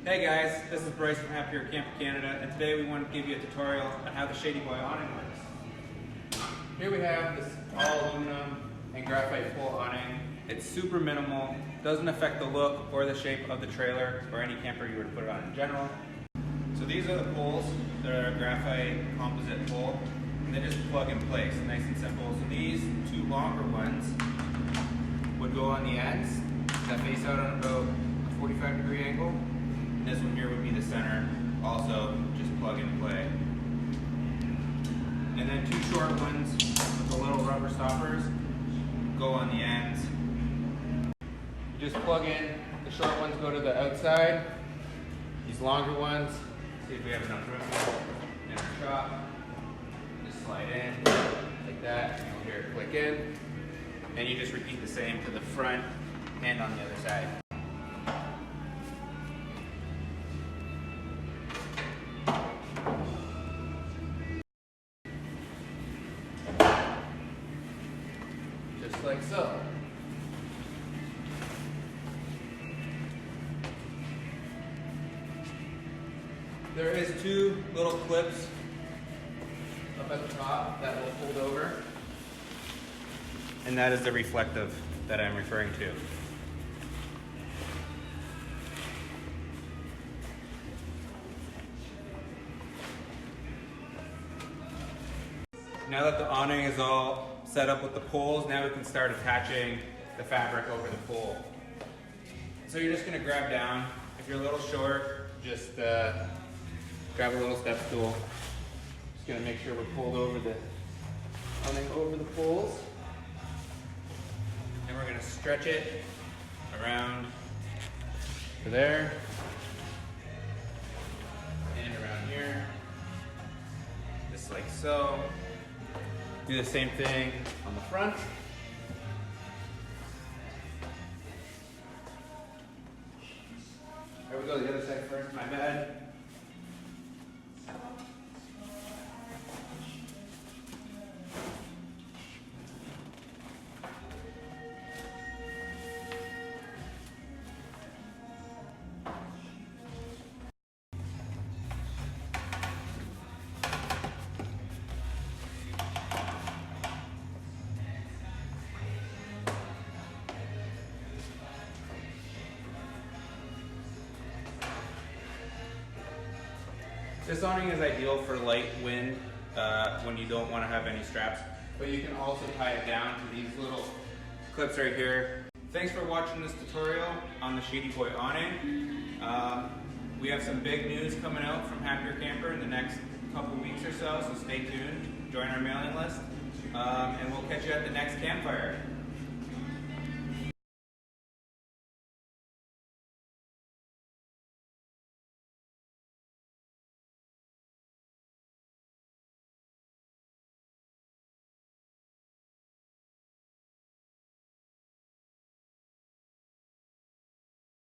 Hey guys, this is Bryce from Happier Camper Canada, and today we want to give you a tutorial on how the Shady Boy awning works. Here we have this all aluminum and graphite full awning. It's super minimal, doesn't affect the look or the shape of the trailer or any camper you were to put it on in general. So these are the poles. They're a graphite composite pole, and they just plug in place, nice and simple. So these two longer ones would go on the ends that face out on about a 45-degree angle. This one here would be the center, also just plug and play. And then two short ones with the little rubber stoppers go on the ends. You just plug in, the short ones go to the outside, these longer ones, see if we have enough room in our shop, just slide in like that, and you'll hear it click in. And you just repeat the same to the front and on the other side. Just like so. There is two little clips up at the top that will fold over, and that is the reflective that I'm referring to. Now that the awning is all set up with the poles, now we can start attaching the fabric over the pole. So you're just gonna grab down. If you're a little short, just grab a little step stool. Just gonna make sure we're pulled over the awning over the poles. And we're gonna stretch it around to there and around here, just like so. Do the same thing on the front. There we go, the other side first, my bad. This awning is ideal for light wind when you don't want to have any straps, but you can also tie it down to these little clips right here. Thanks for watching this tutorial on the Shady Boy awning. We have some big news coming out from Happier Camper in the next couple weeks or so stay tuned, join our mailing list, and we'll catch you at the next campfire.